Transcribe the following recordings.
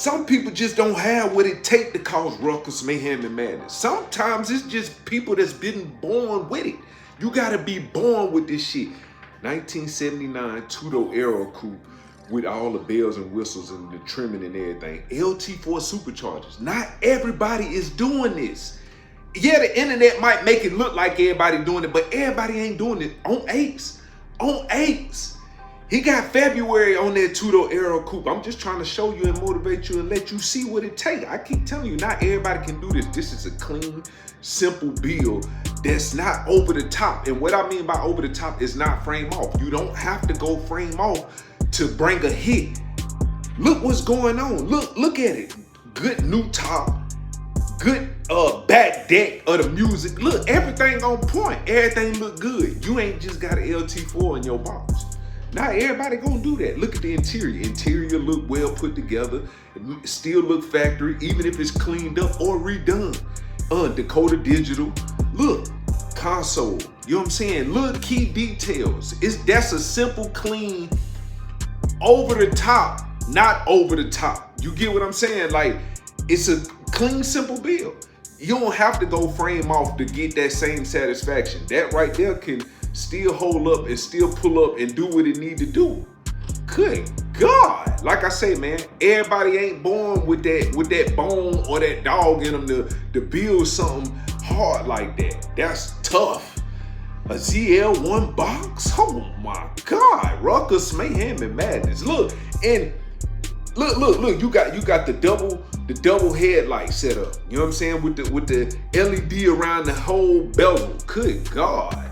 Some people just don't have what it takes to cause ruckus, mayhem, and madness. Sometimes it's just people that's been born with it. You gotta be born with this shit. 1979 two-door Aerocoupe with all the bells and whistles and the trimming and everything. LT4 Supercharged. Not everybody is doing this. Yeah, the internet might make it look like everybody doing it, but everybody ain't doing it on Ace. On Ace. He got February on that two-door Aerocoupe. I'm just trying to show you and motivate you and let you see what it takes. I keep telling you, not everybody can do this. This is a clean, simple build that's not over the top. And what I mean by over the top is not frame off. You don't have to go frame off to bring a hit. Look what's going on. Look at it. Good new top. Good back deck of the music. Look, everything on point. Everything look good. You ain't just got an LT4 in your box. Not everybody gonna do that. Look at the interior. Interior look well put together. Still look factory, even if it's cleaned up or redone. Dakota Digital. Look, console. You know what I'm saying? Little key details. That's a simple, clean, over the top, not over the top. You get what I'm saying? Like, it's a clean, simple build. You don't have to go frame off to get that same satisfaction. That right there can still hold up and still pull up and do what it need to do. Good God. Like I say, man, everybody ain't born with that bone or that dog in them to build something hard like that. That's tough. A ZL1 box? Oh my God. Ruckus, mayhem, and madness. Look, and look, you got the double headlight set up. You know what I'm saying? With the LED around the whole bezel. Good God.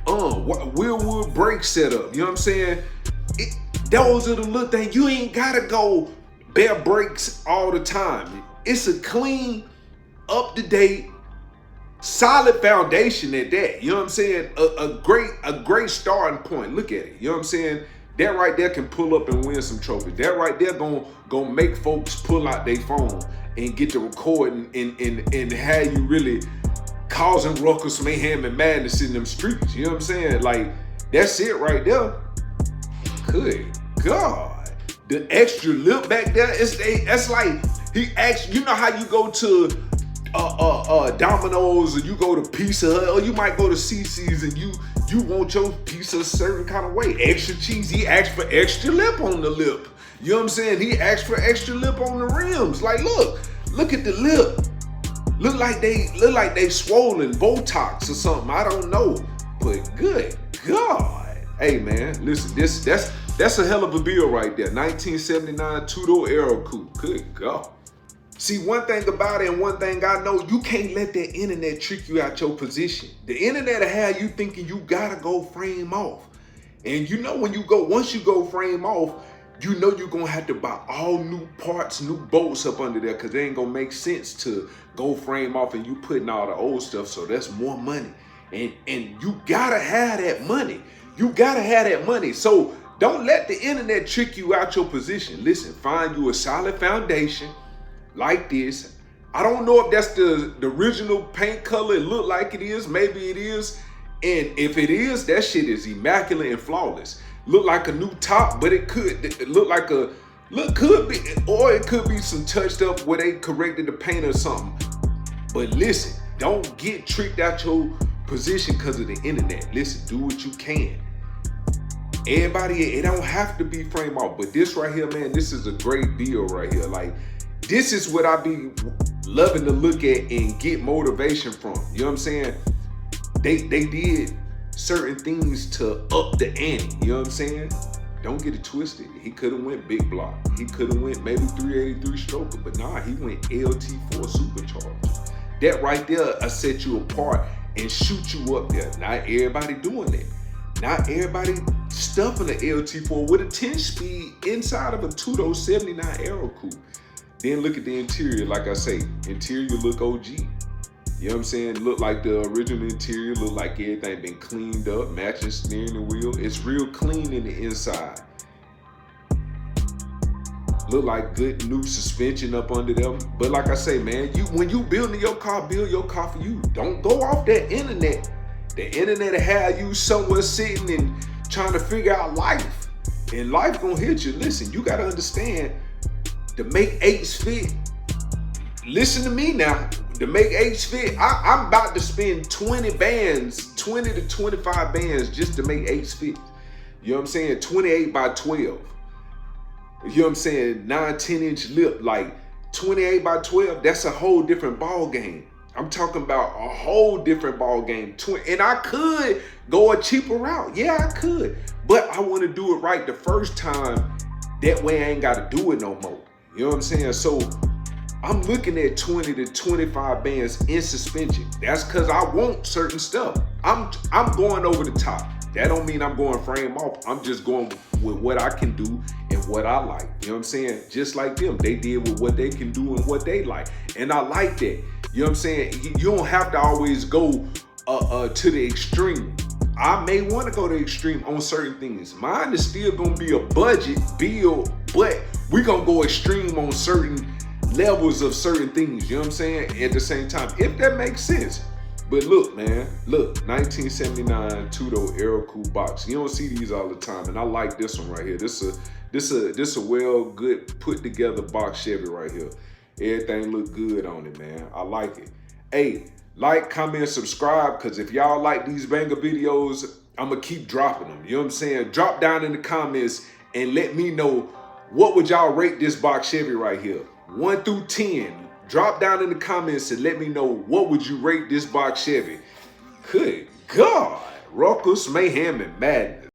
Wheelwood brake setup. You know what I'm saying? Those are the little things. You ain't gotta go bare brakes all the time. It's a clean, up-to-date, solid foundation at that. You know what I'm saying? A great starting point. Look at it. You know what I'm saying? That right there can pull up and win some trophies. That right there gonna make folks pull out their phone and get to recording and have you really causing ruckus, mayhem, and madness in them streets. You know what I'm saying? Like, that's it right there. Good God. The extra lip back there, that's like, he actually, you know how you go to Domino's, or you go to Pizza Hut, or you might go to CC's and you want your pizza a certain kind of way. Extra cheese, he asked for extra lip on the lip. You know what I'm saying? He asked for extra lip on the rims. Like, look at the lip. Look like they swollen, Botox or something. I don't know, but good God. Hey man, listen, that's a hell of a build right there. 1979 two-door Aerocoupe. Good God. See, one thing about it and one thing I know, you can't let that internet trick you out your position. The internet will have you thinking you gotta go frame off. And you know once you go frame off, you know you're gonna have to buy all new parts, new bolts up under there, because it ain't gonna make sense to go frame off and you putting all the old stuff, so that's more money. And you gotta have that money. You gotta have that money. So don't let the internet trick you out your position. Listen, find you a solid foundation like this. I don't know if that's the original paint color it look like it is. Maybe it is. And if it is, that shit is immaculate and flawless. Look like a new top, but it could look like could be, or it could be some touched up where they corrected the paint or something. But listen, don't get tricked out your position because of the internet. Listen, do what you can. Everybody, it don't have to be frame off, but this right here, man, this is a great deal right here. Like, this is what I be loving to look at and get motivation from. You know what I'm saying? They did certain things to up the ante. You know what I'm saying? Don't get it twisted. He could have went big block. He could have went maybe 383 stroker, but nah, he went LT4 Supercharged. That right there will set you apart and shoot you up there. Not everybody doing that. Not everybody stuffing the LT4 with a 10-speed inside of a two-door 79 Aerocoupe. Then look at the interior. Like I say, interior look OG. You know what I'm saying? Look like the original interior, look like everything been cleaned up, matching steering wheel. It's real clean in the inside. Look like good new suspension up under them. But like I say, man, when you building your car, build your car for you. Don't go off that internet. The internet will have you somewhere sitting and trying to figure out life. And life gonna hit you. Listen, you gotta understand, to make eights fit, listen to me now. To make eights fit, I'm about to spend 20 bands, 20 to 25 bands just to make eights fit. You know what I'm saying? 28 by 12. You know what I'm saying? 9, 10-inch lip, like 28 by 12, that's a whole different ball game. I'm talking about a whole different ball game. And I could go a cheaper route. Yeah, I could. But I want to do it right the first time. That way I ain't got to do it no more. You know what I'm saying? So I'm looking at 20 to 25 bands in suspension. That's because I want certain stuff. I'm going over the top. That don't mean I'm going frame off. I'm just going with what I can do and what I like. You know what I'm saying? Just like them. They did with what they can do and what they like. And I like that. You know what I'm saying? You don't have to always go to the extreme. I may want to go to the extreme on certain things. Mine is still going to be a budget build, but we're going to go extreme on certain levels of certain things. You know what I'm saying? At the same time, if that makes sense. But look, man, look, 1979 two-door Aerocoupe box. You don't see these all the time, and I like this one right here. This a well good put together box Chevy right here. Everything look good on it, man. I like it. Hey, like, comment, subscribe, because if y'all like these banger videos, I'm gonna keep dropping them. You know what I'm saying? Drop down in the comments and let me know what would y'all rate this box Chevy right here, 1 through 10. Drop down in the comments and let me know what would you rate this box Chevy. Good God, ruckus, mayhem, and madness.